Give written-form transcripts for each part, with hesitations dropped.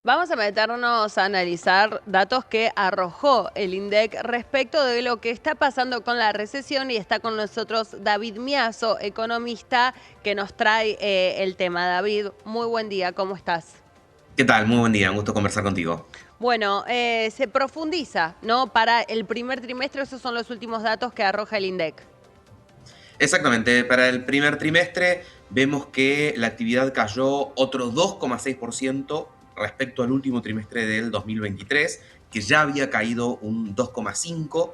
Vamos a meternos a analizar datos que arrojó el INDEC respecto de lo que está pasando con la recesión y está con nosotros David Miazo, economista, que nos trae el tema. David, muy buen día, ¿cómo estás? ¿Qué tal? Muy buen día, un gusto conversar contigo. Bueno, se profundiza, ¿no? Para el primer trimestre, esos son los últimos datos que arroja el INDEC. Exactamente, para el primer trimestre vemos que la actividad cayó otro 2,6% respecto al último trimestre del 2023, que ya había caído un 2,5%.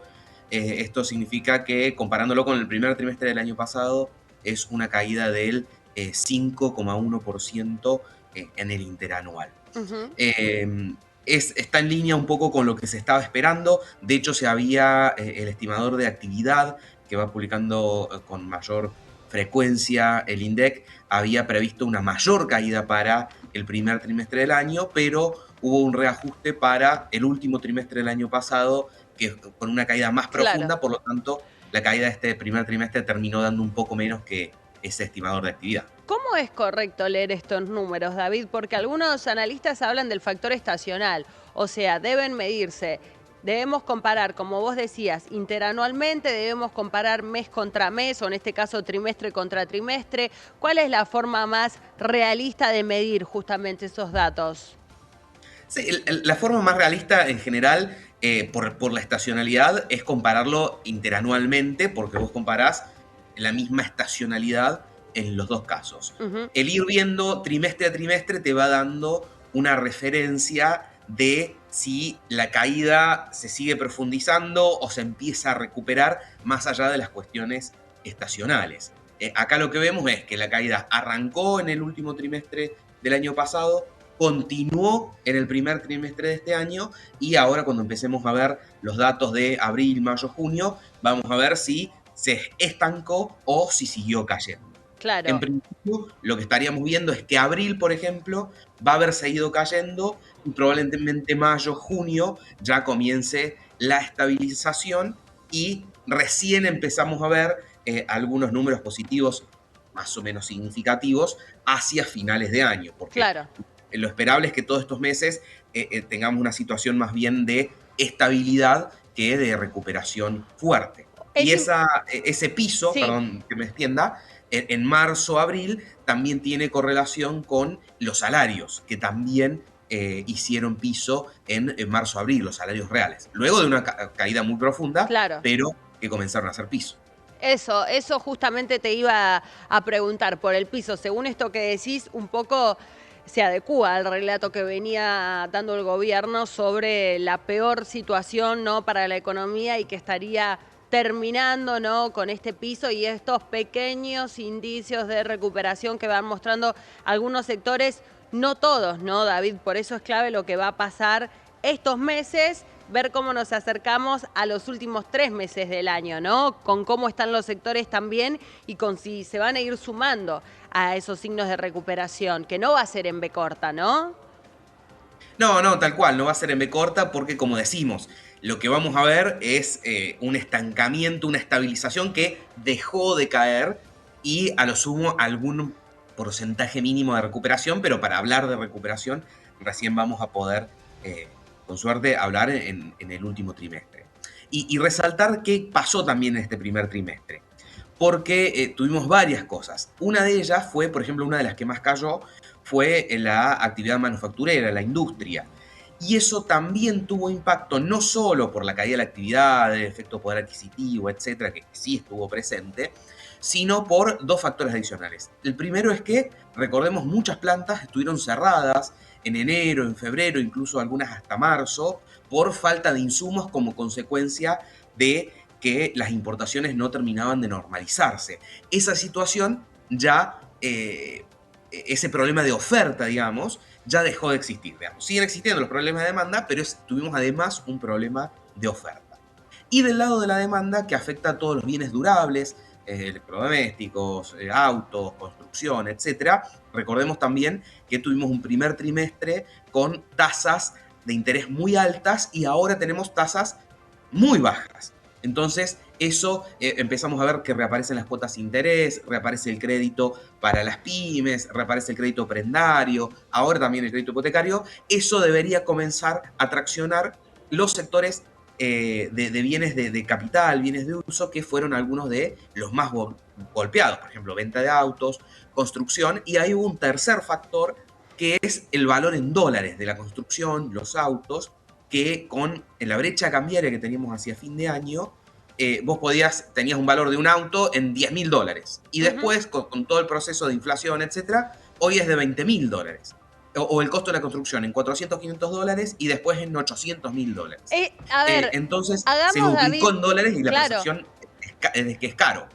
Esto significa que comparándolo con el primer trimestre del año pasado es una caída del 5,1% en el interanual. Ujú. Eh, Está en línea un poco con lo que se estaba esperando. De hecho, se había el estimador de actividad que va publicando con mayor frecuencia el INDEC, había previsto una mayor caída para el primer trimestre del año, pero hubo un reajuste para el último trimestre del año pasado, que con una caída más Claro. profunda, por lo tanto, la caída de este primer trimestre terminó dando un poco menos que ese estimador de actividad. ¿Cómo es correcto leer estos números, David? Porque algunos analistas hablan del factor estacional, o sea, deben medirse. Debemos comparar, como vos decías, interanualmente, debemos comparar mes contra mes, o en este caso trimestre contra trimestre. ¿Cuál es la forma más realista de medir justamente esos datos? Sí, la forma más realista en general, por la estacionalidad, es compararlo interanualmente, porque vos comparás la misma estacionalidad en los dos casos. Ujú. El ir viendo trimestre a trimestre te va dando una referencia de si la caída se sigue profundizando o se empieza a recuperar más allá de las cuestiones estacionales. Acá lo que vemos es que la caída arrancó en el último trimestre del año pasado, continuó en el primer trimestre de este año y ahora cuando empecemos a ver los datos de abril, mayo, junio, vamos a ver si se estancó o si siguió cayendo. En Claro. principio, lo que estaríamos viendo es que abril, por ejemplo, va a haber seguido cayendo y probablemente mayo, junio ya comience la estabilización y recién empezamos a ver algunos números positivos más o menos significativos hacia finales de año, porque Claro. lo esperable es que todos estos meses tengamos una situación más bien de estabilidad que de recuperación fuerte. Y Es im- ese piso, sí. perdón que me extienda, en marzo, abril, también tiene correlación con los salarios, que también hicieron piso en marzo, abril, los salarios reales. Luego de una caída muy profunda, Claro. pero que comenzaron a hacer piso. Eso justamente te iba a preguntar por el piso. Según esto que decís, un poco se adecúa al relato que venía dando el gobierno sobre la peor situación, ¿no?, para la economía y que estaría terminando, ¿no?, con este piso y estos pequeños indicios de recuperación que van mostrando algunos sectores, no todos, ¿no, David? Por eso es clave lo que va a pasar estos meses, ver cómo nos acercamos a los últimos 3 meses del año, ¿no? Con cómo están los sectores también y con si se van a ir sumando a esos signos de recuperación, que no va a ser en B corta, ¿no? No, no, tal cual, no va a ser en B corta porque, como decimos, lo que vamos a ver es un estancamiento, una estabilización que dejó de caer y a lo sumo algún porcentaje mínimo de recuperación, pero para hablar de recuperación recién vamos a poder, con suerte, hablar en el último trimestre. Y resaltar qué pasó también en este primer trimestre, porque tuvimos varias cosas. Una de ellas fue, por ejemplo, una de las que más cayó, fue en la actividad manufacturera, la industria. Y eso también tuvo impacto no solo por la caída de la actividad, el efecto poder adquisitivo, etcétera, que sí estuvo presente, sino por dos factores adicionales. El primero es que, recordemos, muchas plantas estuvieron cerradas en enero, en febrero, incluso algunas hasta marzo, por falta de insumos como consecuencia de que las importaciones no terminaban de normalizarse. Esa situación ya ese problema de oferta, digamos, ya dejó de existir. Digamos. Siguen existiendo los problemas de demanda, pero tuvimos además un problema de oferta. Y del lado de la demanda, que afecta a todos los bienes durables, electrodomésticos, autos, construcción, etcétera. Recordemos también que tuvimos un primer trimestre con tasas de interés muy altas y ahora tenemos tasas muy bajas. Entonces, eso empezamos a ver que reaparecen las cuotas de interés, reaparece el crédito para las pymes, reaparece el crédito prendario, ahora también el crédito hipotecario. Eso debería comenzar a traccionar los sectores de bienes de capital, bienes de uso, que fueron algunos de los más golpeados. Por ejemplo, venta de autos, construcción, y hay un tercer factor que es el valor en dólares de la construcción, los autos, que con la brecha cambiaria que teníamos hacia fin de año, vos tenías un valor de un auto en $10.000 y después con todo el proceso de inflación, etcétera, hoy es de $20.000. O el costo de la construcción en 400, $500 y después en $800.000. A ver, entonces se hagamos, duplicó David, en dólares y la claro, percepción es de que es caro.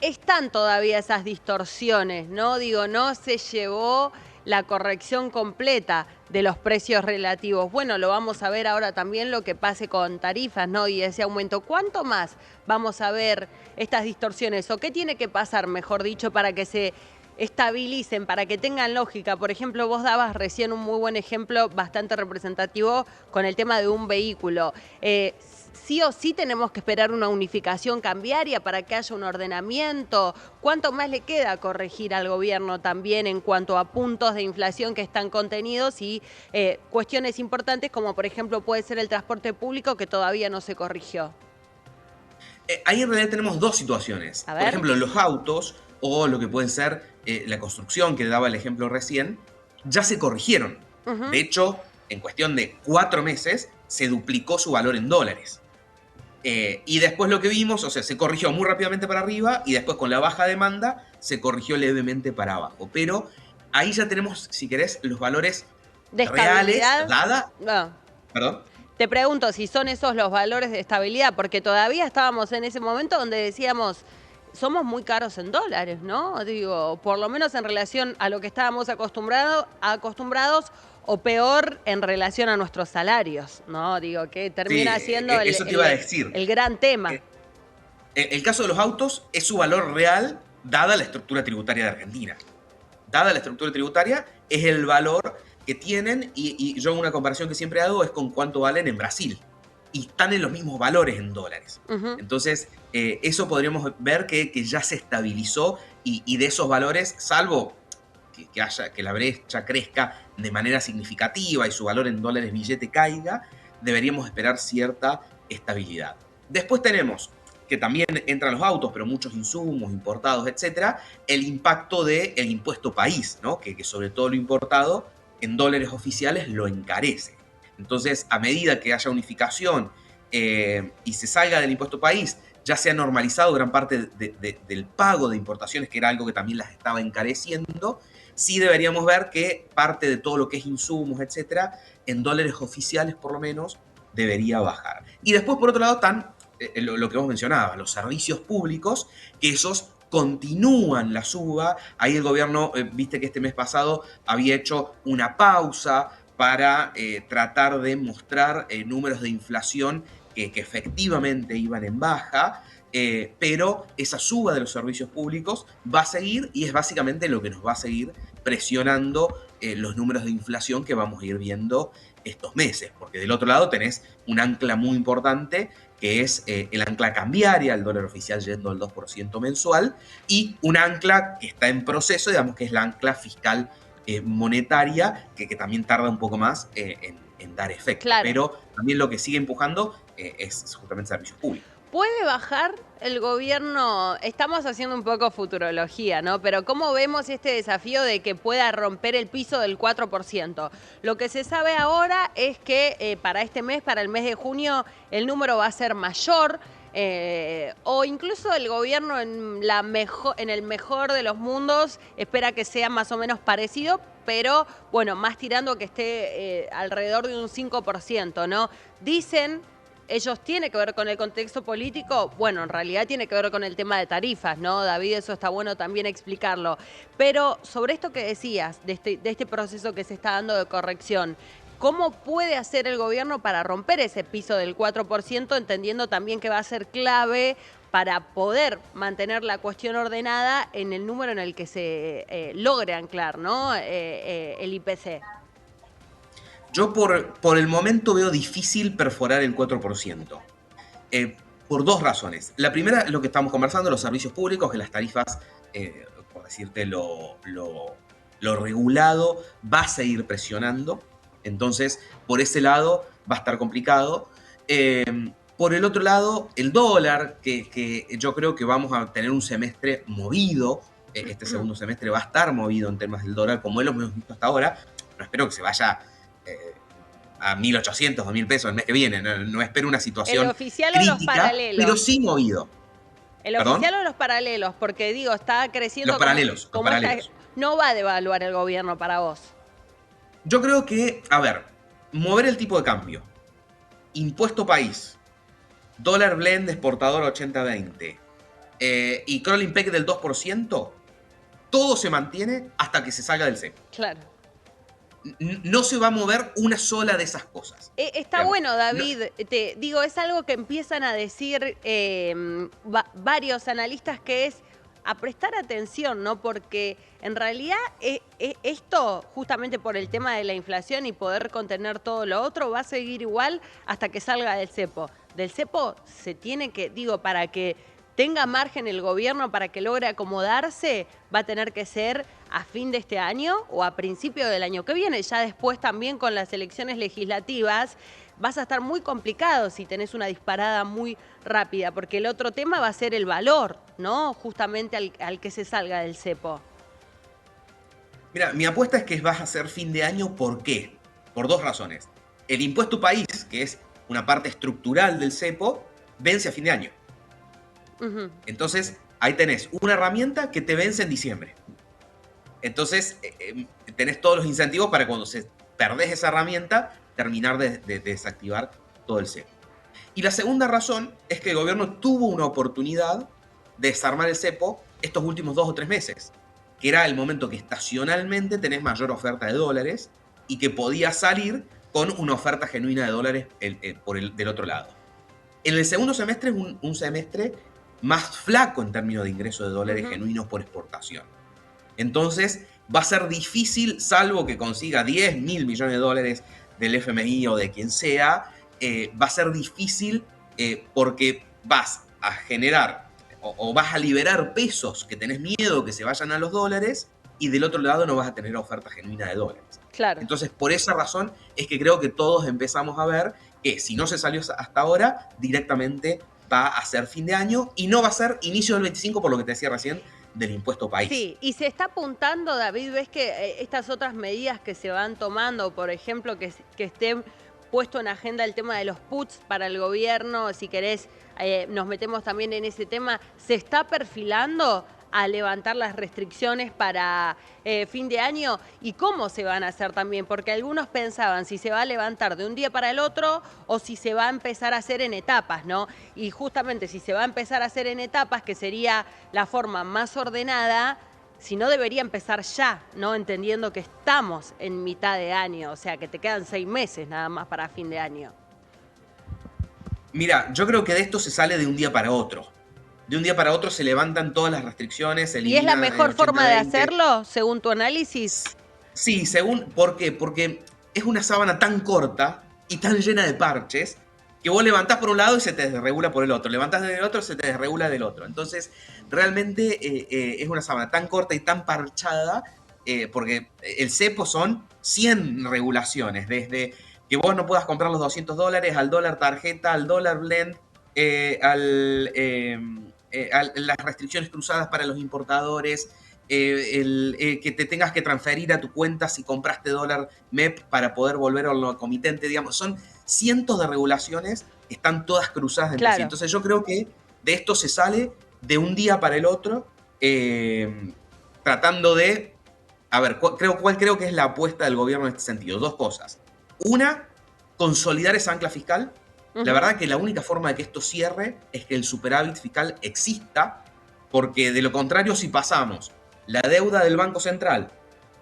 están todavía esas distorsiones, ¿no? Digo, no se llevó la corrección completa de los precios relativos. Bueno, lo vamos a ver ahora también lo que pase con tarifas, ¿no? Y ese aumento. ¿Cuánto más vamos a ver estas distorsiones? ¿O qué tiene que pasar, mejor dicho, para que se estabilicen, para que tengan lógica? Por ejemplo, vos dabas recién un muy buen ejemplo bastante representativo con el tema de un vehículo. Sí o sí tenemos que esperar una unificación cambiaria para que haya un ordenamiento. ¿Cuánto más le queda corregir al gobierno también en cuanto a puntos de inflación que están contenidos y cuestiones importantes como por ejemplo puede ser el transporte público que todavía no se corrigió? Ahí en realidad tenemos dos situaciones. A Por ver. ejemplo, los autos o lo que puede ser la construcción, que daba el ejemplo recién, ya se corrigieron. De hecho, en cuestión de 4 meses, se duplicó su valor en dólares. Y después lo que vimos, o sea, se corrigió muy rápidamente para arriba y después con la baja demanda se corrigió levemente para abajo. Pero ahí ya tenemos, si querés, los valores ¿De reales, estabilidad? No. ¿Perdón? Te pregunto si son esos los valores de estabilidad, porque todavía estábamos en ese momento donde decíamos, somos muy caros en dólares, ¿no? Digo, por lo menos en relación a lo que estábamos acostumbrados o peor en relación a nuestros salarios, ¿no? Digo, que termina Sí, siendo eso te iba a decir. el gran tema. El caso de los autos es su valor real dada la estructura tributaria de Argentina. Dada la estructura tributaria, es el valor que tienen, y yo una comparación que siempre hago es con cuánto valen en Brasil. Y están en los mismos valores en dólares. Entonces, eso podríamos ver que ya se estabilizó y de esos valores, salvo que la brecha crezca de manera significativa y su valor en dólares billete caiga, deberíamos esperar cierta estabilidad. Después tenemos, que también entran los autos, pero muchos insumos importados, etcétera, el impacto del impuesto país, ¿no? Que sobre todo lo importado en dólares oficiales lo encarece. Entonces, a medida que haya unificación y se salga del impuesto país, ya se ha normalizado gran parte del pago de importaciones, que era algo que también las estaba encareciendo, sí deberíamos ver que parte de todo lo que es insumos, etcétera, en dólares oficiales por lo menos, debería bajar. Y después, por otro lado, están lo que vos mencionabas, los servicios públicos, que esos continúan la suba. Ahí el gobierno, viste que este mes pasado había hecho una pausa para tratar de mostrar números de inflación que efectivamente iban en baja, pero esa suba de los servicios públicos va a seguir y es básicamente lo que nos va a seguir presionando los números de inflación que vamos a ir viendo estos meses, porque del otro lado tenés un ancla muy importante que es el ancla cambiaria, el dólar oficial yendo al 2% mensual, y un ancla que está en proceso, digamos que es la ancla fiscal monetaria, que también tarda un poco más en dar efecto. Claro. Pero también lo que sigue empujando es justamente servicios públicos. ¿Puede bajar el gobierno? Estamos haciendo un poco futurología, ¿no? Pero ¿cómo vemos este desafío de que pueda romper el piso del 4%? Lo que se sabe ahora es que para este mes, para el mes de junio, el número va a ser mayor. O incluso el gobierno en el mejor de los mundos espera que sea más o menos parecido, pero bueno, más tirando a que esté alrededor de un 5%, ¿no? Dicen... Ellos tienen que ver con el contexto político, bueno, en realidad tiene que ver con el tema de tarifas, ¿no, David? Eso está bueno también explicarlo. Pero sobre esto que decías, de este proceso que se está dando de corrección, ¿cómo puede hacer el gobierno para romper ese piso del 4%, entendiendo también que va a ser clave para poder mantener la cuestión ordenada en el número en el que se logre anclar, ¿no? El IPC? Yo por el momento veo difícil perforar el 4%. Por dos razones. La primera es lo que estamos conversando, los servicios públicos, que las tarifas, por decirte, lo regulado va a seguir presionando. Entonces, por ese lado va a estar complicado. Por el otro lado, el dólar, que yo creo que vamos a tener un semestre movido. Este segundo semestre va a estar movido en temas del dólar, como lo hemos visto hasta ahora. No espero que se vaya a 1.800 o 1.000 pesos el mes que viene. No espero una ¿El situación oficial o los crítica, pero paralelos? sí movido. ¿El ¿Perdón? oficial o los paralelos? Porque digo, está creciendo Los paralelos, los como paralelos. no va a devaluar el gobierno para vos. Yo creo que, a ver, mover el tipo de cambio, impuesto país, dólar blend exportador 80-20 y crawling peg del 2%, todo se mantiene hasta que se salga del cepo. Claro. No se va a mover una sola de esas cosas. Está Digamos, bueno, no- David. Te digo, es algo que empiezan a decir varios analistas, que es a prestar atención, ¿no? Porque en realidad esto, justamente por el tema de la inflación y poder contener todo lo otro, va a seguir igual hasta que salga del cepo. Del cepo se tiene que, digo, para que tenga margen el gobierno, para que logre acomodarse, va a tener que ser a fin de este año o a principio del año que viene. Ya después también con las elecciones legislativas vas a estar muy complicado si tenés una disparada muy rápida, porque el otro tema va a ser el valor, ¿no? Justamente al que se salga del cepo. Mira, mi apuesta es que vas a ser fin de año. ¿Por qué? Por dos razones. El impuesto país, que es una parte estructural del cepo, vence a fin de año. Ujú. Entonces, ahí tenés una herramienta que te vence en diciembre. Entonces, tenés todos los incentivos para cuando perdés esa herramienta, terminar de desactivar todo el cepo. Y la segunda razón es que el gobierno tuvo una oportunidad de desarmar el cepo estos últimos 2 o 3 meses, que era el momento que estacionalmente tenés mayor oferta de dólares y que podías salir con una oferta genuina de dólares del otro lado. En el segundo semestre es un semestre más flaco en términos de ingresos de dólares genuinos por exportación. Entonces va a ser difícil, salvo que consiga 10.000 millones de dólares del FMI o de quien sea, va a ser difícil porque vas a generar o vas a liberar pesos que tenés miedo que se vayan a los dólares y del otro lado no vas a tener oferta genuina de dólares. Claro. Entonces, por esa razón es que creo que todos empezamos a ver que si no se salió hasta ahora, directamente va a ser fin de año y no va a ser inicio del 25, por lo que te decía recién, del impuesto país. Sí, y se está apuntando, David, ves que estas otras medidas que se van tomando, por ejemplo, que esté puesto en agenda el tema de los puts para el gobierno, si querés, nos metemos también en ese tema, ¿se está perfilando a levantar las restricciones para fin de año? ¿Y cómo se van a hacer también? Porque algunos pensaban si se va a levantar de un día para el otro o si se va a empezar a hacer en etapas, ¿no? Y justamente si se va a empezar a hacer en etapas, que sería la forma más ordenada, si no debería empezar ya, ¿no? Entendiendo que estamos en mitad de año, o sea que te quedan 6 meses nada más para fin de año. Mira, yo creo que de esto se sale de un día para otro. De un día para otro se levantan todas las restricciones, se ¿Y es la elimina mejor 80-20. forma de hacerlo, según tu análisis? Sí, según. ¿Por qué? Porque es una sábana tan corta y tan llena de parches que vos levantás por un lado y se te desregula por el otro. Levantás del otro y se te desregula del otro. Entonces, realmente es una sábana tan corta y tan parchada porque el cepo son 100 regulaciones, desde que vos no puedas comprar los $200, al dólar tarjeta, al dólar blend, a las restricciones cruzadas para los importadores, que te tengas que transferir a tu cuenta si compraste dólar MEP para poder volver al comitente, digamos, son cientos de regulaciones que están todas cruzadas entre sí. Entonces yo creo que de esto se sale de un día para el otro, tratando de, a ver, ¿cuál creo que es la apuesta del gobierno en este sentido? Dos cosas. Una, consolidar esa ancla fiscal. La verdad que la única forma de que esto cierre es que el superávit fiscal exista, porque de lo contrario, si pasamos la deuda del Banco Central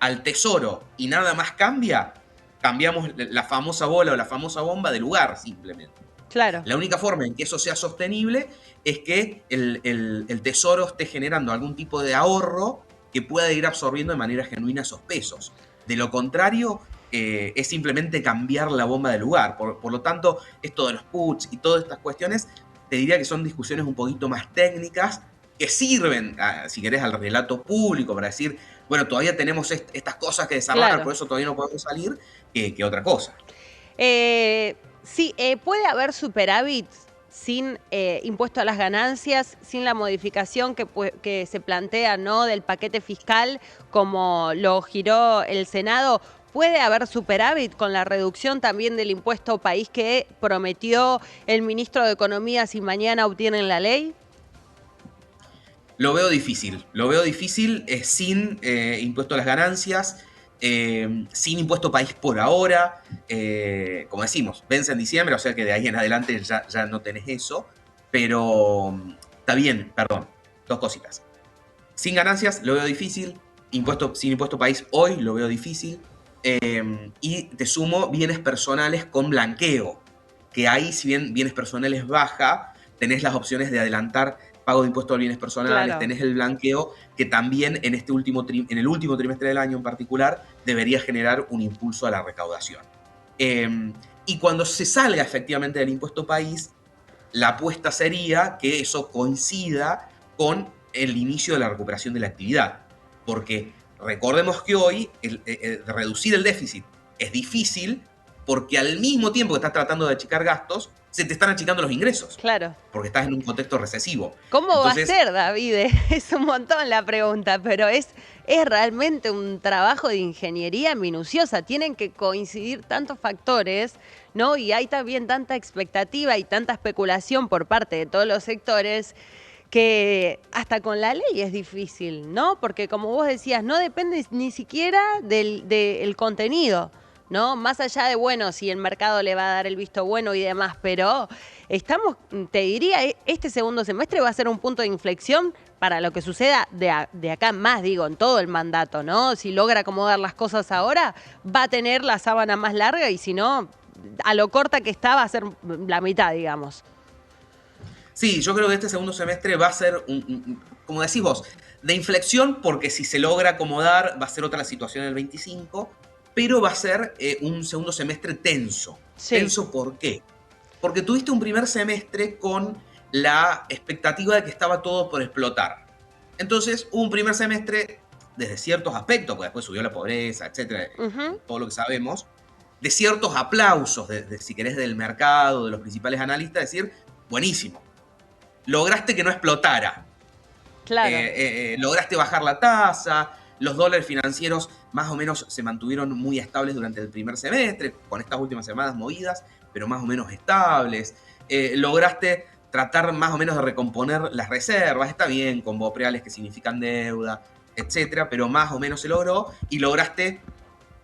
al Tesoro y nada más cambia, cambiamos la famosa bola o la famosa bomba de lugar, simplemente. Claro. La única forma en que eso sea sostenible es que el Tesoro esté generando algún tipo de ahorro que pueda ir absorbiendo de manera genuina esos pesos. De lo contrario, es simplemente cambiar la bomba de lugar. Por lo tanto, esto de los puts y todas estas cuestiones te diría que son discusiones un poquito más técnicas que sirven, si querés, al relato público para decir, bueno, todavía tenemos estas cosas que desarmar, Claro. por eso todavía no podemos salir, que otra cosa. Sí, puede haber superávit sin impuesto a las ganancias, sin la modificación que se plantea, ¿no?, del paquete fiscal, como lo giró el Senado. ¿Puede haber superávit con la reducción también del impuesto país que prometió el ministro de Economía si mañana obtienen la ley? Lo veo difícil sin impuesto a las ganancias, sin impuesto país por ahora. Como decimos, vence en diciembre, o sea que de ahí en adelante ya no tenés eso. Pero está bien, perdón, dos cositas. Sin ganancias lo veo difícil, sin impuesto país hoy lo veo difícil. Y te sumo bienes personales con blanqueo, que ahí, si bien bienes personales baja, tenés las opciones de adelantar pago de impuestos a bienes personales, Claro. tenés el blanqueo, que también en el último trimestre del año en particular debería generar un impulso a la recaudación. Y cuando se salga efectivamente del impuesto país, la apuesta sería que eso coincida con el inicio de la recuperación de la actividad. Porque recordemos que hoy reducir el déficit es difícil porque al mismo tiempo que estás tratando de achicar gastos, se te están achicando los ingresos. Claro. Porque estás en un contexto recesivo. ¿Cómo va a Entonces, ser, David? Es un montón la pregunta, pero es realmente un trabajo de ingeniería minuciosa. Tienen que coincidir tantos factores, ¿no? Y hay también tanta expectativa y tanta especulación por parte de todos los sectores que hasta con la ley es difícil, ¿no? Porque como vos decías, no depende ni siquiera del contenido, ¿no? Más allá de, bueno, si el mercado le va a dar el visto bueno y demás, pero estamos, te diría, este segundo semestre va a ser un punto de inflexión para lo que suceda de acá en más, digo, en todo el mandato, ¿no? Si logra acomodar las cosas ahora, va a tener la sábana más larga y si no, a lo corta que está va a ser la mitad, digamos. sí, yo creo que este segundo semestre va a ser, como decís vos, de inflexión, porque si se logra acomodar va a ser otra la situación en el 25, pero va a ser un segundo semestre tenso. Sí. ¿Tenso por qué? Porque tuviste un primer semestre con la expectativa de que estaba todo por explotar. Entonces hubo un primer semestre desde ciertos aspectos, porque después subió la pobreza, etcétera, Ujú. todo lo que sabemos, de ciertos aplausos, si querés, del mercado, de los principales analistas, decir, buenísimo, lograste que no explotara. Claro. Lograste bajar la tasa, los dólares financieros más o menos se mantuvieron muy estables durante el primer semestre, con estas últimas semanas movidas, pero más o menos estables. Lograste tratar más o menos de recomponer las reservas, está bien, con bopreales que significan deuda, etcétera, pero más o menos se logró y lograste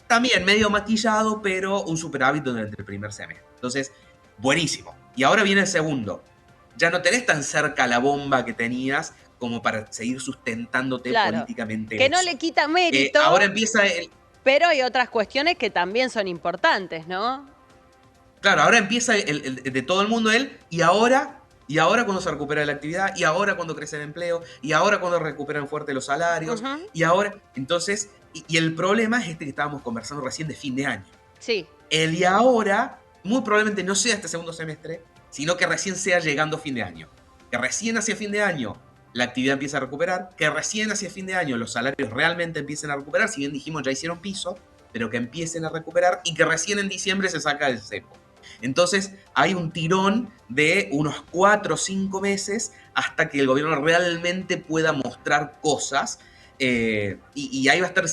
también medio maquillado, pero un superávit durante el primer semestre. Entonces, buenísimo. Y ahora viene el segundo. Ya no tenés tan cerca la bomba que tenías como para seguir sustentándote Claro. políticamente Que no eso. le quita mérito, Ahora empieza pero hay otras cuestiones que también son importantes, ¿no? claro, ahora empieza de todo el mundo y ahora cuando se recupera la actividad, y ahora cuando crece el empleo, y ahora cuando recuperan fuerte los salarios, Ujú. y ahora, entonces, y el problema es este que estábamos conversando recién de fin de año. Sí. El y ahora muy probablemente no sea este segundo semestre, sino que recién sea llegando fin de año. Que recién hacia fin de año la actividad empieza a recuperar, que recién hacia fin de año los salarios realmente empiecen a recuperar, si bien dijimos ya hicieron piso, pero que empiecen a recuperar y que recién en diciembre se saca el cepo. Entonces hay un tirón de unos 4 o 5 meses hasta que el gobierno realmente pueda mostrar cosas y ahí va a estar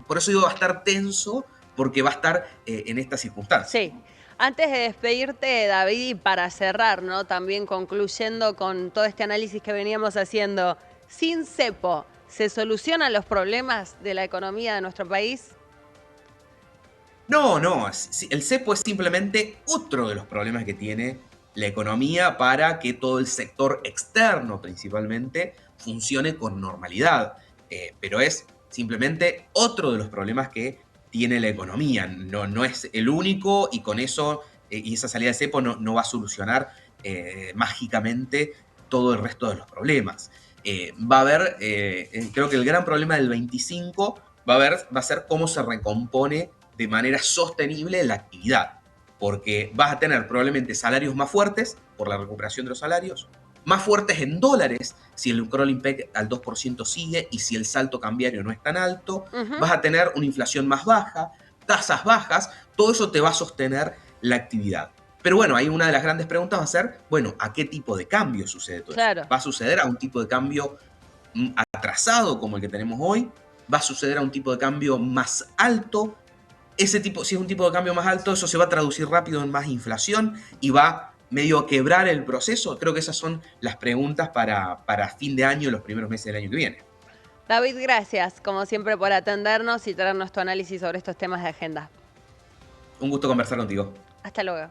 por eso digo va a estar tenso, porque va a estar en esta circunstancia. Sí. Antes de despedirte, David, y para cerrar, ¿no? También concluyendo con todo este análisis que veníamos haciendo, sin cepo, ¿se solucionan los problemas de la economía de nuestro país? No, el cepo es simplemente otro de los problemas que tiene la economía para que todo el sector externo principalmente funcione con normalidad. Pero es simplemente otro de los problemas que tiene la economía. No es el único y con eso y esa salida de cepo no va a solucionar mágicamente todo el resto de los problemas. Va a haber, creo que el gran problema del 25 va a ser cómo se recompone de manera sostenible la actividad. porque vas a tener probablemente salarios más fuertes por la recuperación de los salarios, más fuertes en dólares si el crawling peg al 2% sigue y si el salto cambiario no es tan alto, vas a tener una inflación más baja, tasas bajas, todo eso te va a sostener la actividad. Pero bueno, ahí una de las grandes preguntas va a ser, bueno, ¿a qué tipo de cambio sucede todo Claro. eso? ¿Va a suceder a un tipo de cambio atrasado como el que tenemos hoy? ¿Va a suceder a un tipo de cambio más alto? Ese tipo, si es un tipo de cambio más alto, eso se va a traducir rápido en más inflación y va medio a quebrar el proceso. Creo que esas son las preguntas para fin de año, los primeros meses del año que viene. David, gracias, como siempre, por atendernos y traernos tu análisis sobre estos temas de agenda. Un gusto conversar contigo. Hasta luego.